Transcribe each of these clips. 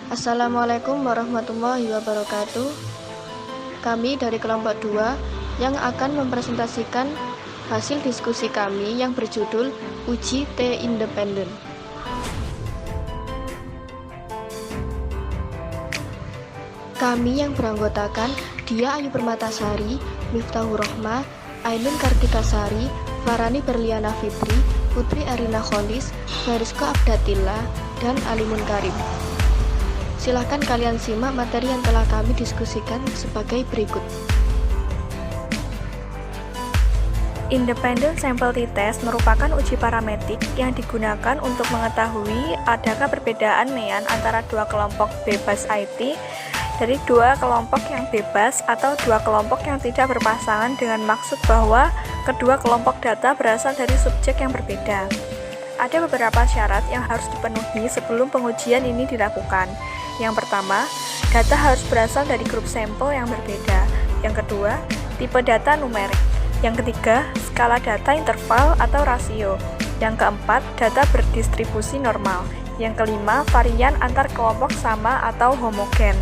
Assalamualaikum warahmatullahi wabarakatuh. Kami dari kelompok 2 yang akan mempresentasikan hasil diskusi kami yang berjudul Uji T Independen. Kami yang beranggotakan Dia Ayu Permatasari, Miftahur Rohmah, Ainun Kartikasari, Farani Berliana Fitri, Putri Arina Kholis, Fariska Abdatillah, dan Alimun Karim. Silahkan kalian simak materi yang telah kami diskusikan sebagai berikut. Independent Sample T-Test merupakan uji parametrik yang digunakan untuk mengetahui adakah perbedaan nean antara dua kelompok bebas IT dari dua kelompok yang bebas atau dua kelompok yang tidak berpasangan dengan maksud bahwa kedua kelompok data berasal dari subjek yang berbeda. Ada beberapa syarat yang harus dipenuhi sebelum pengujian ini dilakukan. Yang pertama, data harus berasal dari grup sampel yang berbeda. Yang kedua, tipe data numerik. Yang ketiga, skala data interval atau rasio. Yang keempat, data berdistribusi normal. Yang kelima, varian antar kelompok sama atau homogen.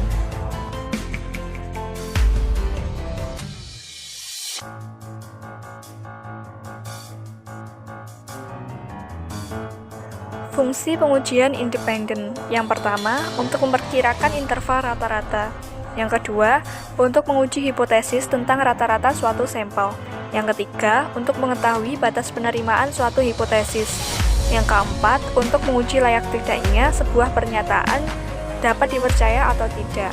Fungsi pengujian independen. Yang pertama, untuk memperkirakan interval rata-rata. Yang kedua, untuk menguji hipotesis tentang rata-rata suatu sampel. Yang ketiga, untuk mengetahui batas penerimaan suatu hipotesis. Yang keempat, untuk menguji layak tidaknya sebuah pernyataan dapat dipercaya atau tidak.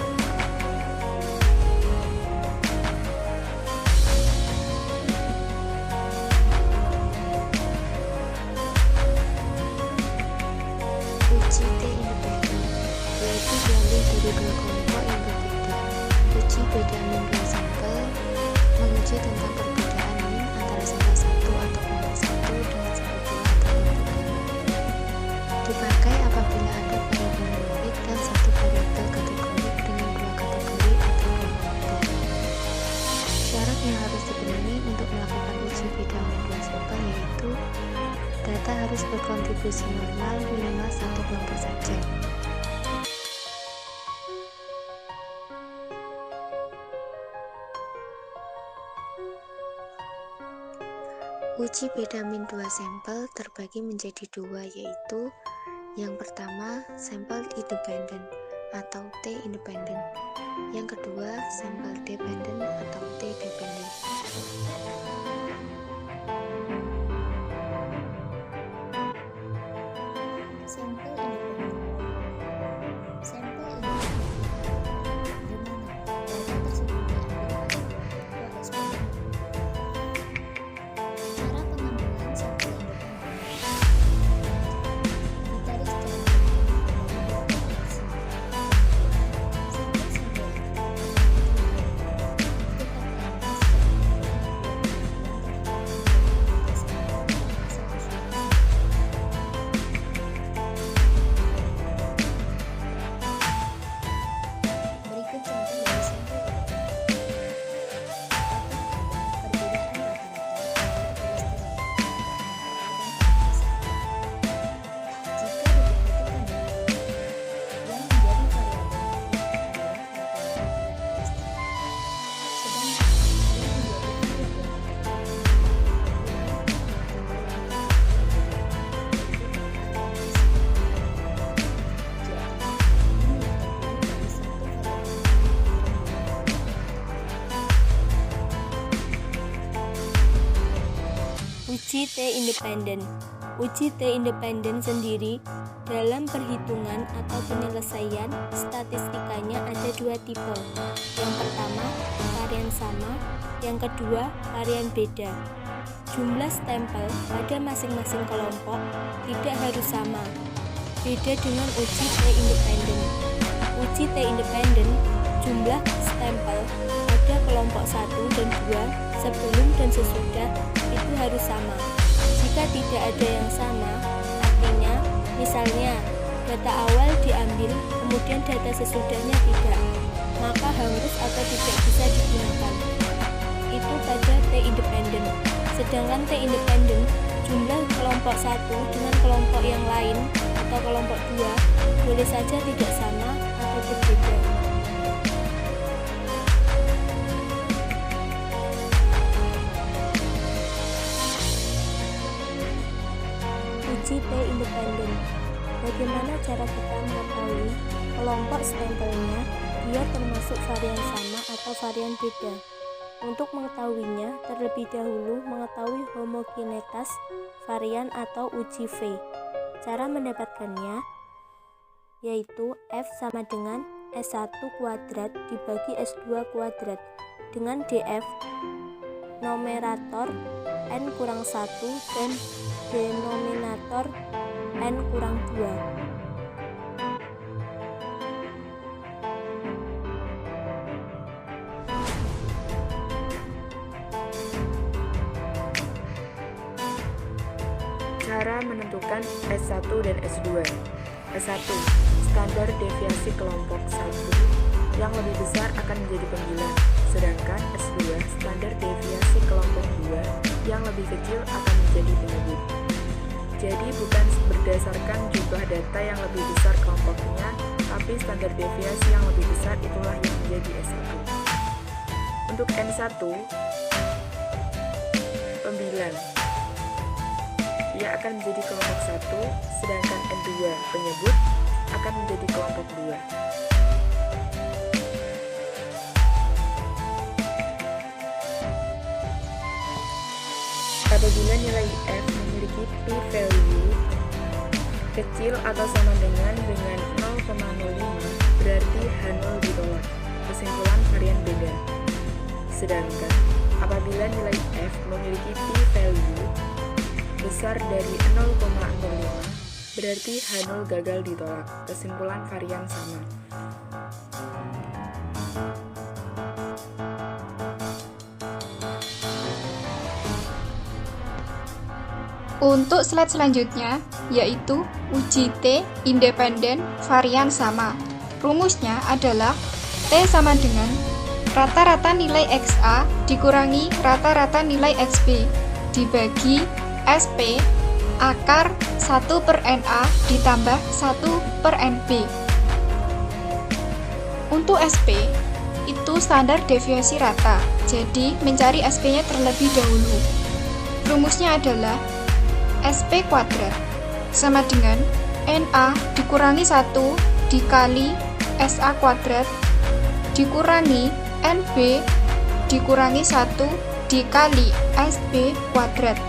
Uji T independen, yaitu diambil dari dua kelompok yang berbeda. Uji beda min dua sampel, menguji tentang perbedaan min antara sampel 1 atau kelompok 1 dengan sampel 2 atau kelompok 2. Dipakai apabila ada variabel numerik dan satu variabel kategorik dengan dua kategori atau dua kelompok. Syarat yang harus dipenuhi untuk melakukan uji beda min dua sampel yaitu data harus berkontribusi normal minimal satu kelompok saja. Uji beda min dua sampel terbagi menjadi dua, yaitu yang pertama sampel independen atau T independen, yang kedua sampel dependen atau T dependen. Sampel independen. Sampel independen di mana data tersebut diambil dari dua responden. Cara pengambilan sampel independen ditarik secara dari dua provinsi. Sampel-sampel berikut contoh dari sampel perbedaan rata-rata jika diperhatikan yang menjadi variabel adalah sedangkan yang menjadi Uji T independen. Uji T independen sendiri dalam perhitungan atau penyelesaian statistikanya ada dua tipe. Yang pertama, varian sama, yang kedua, varian beda. Jumlah stempel pada masing-masing kelompok tidak harus sama. Beda dengan uji T independen. Uji T independen, jumlah stempel pada kelompok 1 dan 2 sebelum dan sesudah itu harus sama. Jika tidak ada yang sama, artinya misalnya data awal diambil kemudian data sesudahnya tidak, maka harus atau tidak bisa digunakan. Itu pada T independen. Sedangkan T independen, jumlah kelompok 1 dengan kelompok yang lain atau kelompok 2 boleh saja tidak sama sedikit beda. Uji T independen. Bagaimana cara kita mengetahui kelompok stempelnya dia termasuk varian sama atau varian beda? Untuk mengetahuinya, terlebih dahulu mengetahui homogenetas varian atau uji V. Cara mendapatkannya yaitu F sama dengan S1 kuadrat dibagi S2 kuadrat dengan DF numerator N kurang 1 dan denominator N kurang 2. Cara menentukan S1 dan S2. S1. Standar deviasi kelompok 1 yang lebih besar akan menjadi pembilang, sedangkan S2 standar deviasi kelompok 2 yang lebih kecil akan menjadi penyebut. Jadi bukan berdasarkan jumlah data yang lebih besar kelompoknya, tapi standar deviasi yang lebih besar itulah yang menjadi S1. Untuk N1, pembilang, ia akan menjadi kelompok 1, sedangkan N2 penyebut akan menjadi kelompok 2. Apabila nilai F memiliki p-value kecil atau sama dengan 0,05, berarti H0 ditolak. Kesimpulan varian beda. Sedangkan apabila nilai F memiliki p-value besar dari 0,05, berarti H0 gagal ditolak. Kesimpulan varian sama. Untuk slide selanjutnya, yaitu uji T independen varian sama. Rumusnya adalah T sama dengan rata-rata nilai XA dikurangi rata-rata nilai XB dibagi SP akar 1/NA ditambah 1/NB. Untuk SP, itu standar deviasi rata, jadi mencari SP-nya terlebih dahulu. Rumusnya adalah SP kuadrat sama dengan NA dikurangi 1 dikali SA kuadrat dikurangi NB dikurangi 1 dikali SB kuadrat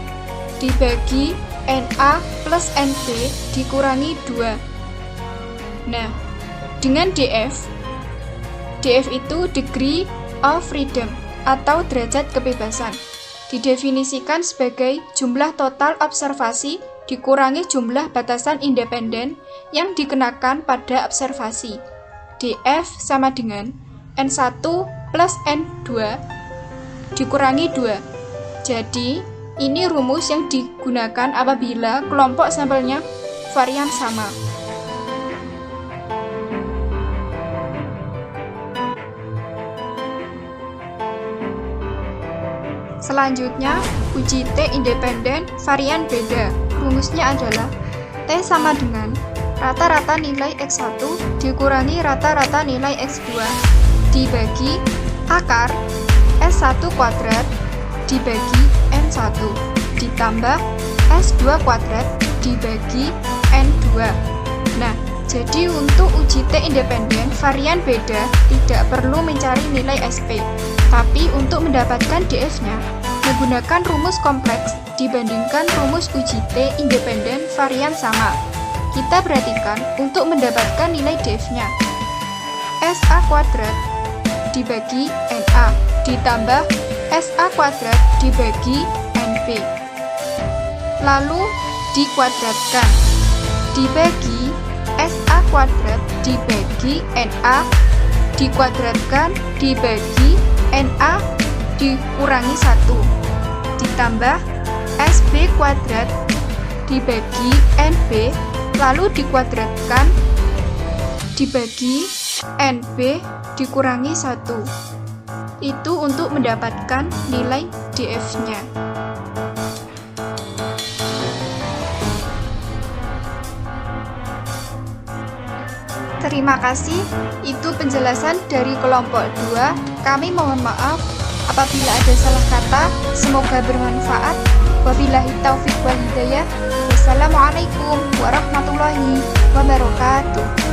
dibagi NA plus NB dikurangi 2. Nah, dengan DF itu degree of freedom atau derajat kebebasan. Didefinisikan sebagai jumlah total observasi dikurangi jumlah batasan independen yang dikenakan pada observasi. DF sama dengan N1 plus N2 dikurangi 2. Jadi, ini rumus yang digunakan apabila kelompok sampelnya varian sama. Selanjutnya, uji T independen varian beda. Rumusnya adalah T sama dengan rata-rata nilai X1 dikurangi rata-rata nilai X2 dibagi akar S1 kuadrat dibagi N1 ditambah S2 kuadrat dibagi N2. Nah, jadi untuk uji T independen varian beda tidak perlu mencari nilai SP, tapi untuk mendapatkan DF-nya menggunakan rumus kompleks dibandingkan rumus uji T independen varian sama. Kita perhatikan untuk mendapatkan nilai DF-nya. SA kuadrat dibagi NA ditambah SA kuadrat dibagi NB. Lalu dikuadratkan dibagi SA kuadrat dibagi NA dikuadratkan dibagi NA dikurangi 1 ditambah SB kuadrat dibagi NB lalu dikuadratkan dibagi NB dikurangi 1. Itu untuk mendapatkan nilai DF-nya. Terima kasih. Itu penjelasan dari kelompok 2. Kami mohon maaf apabila ada salah kata. Semoga bermanfaat. Wabillahi taufiq wal hidayah. Wassalamualaikum warahmatullahi wabarakatuh.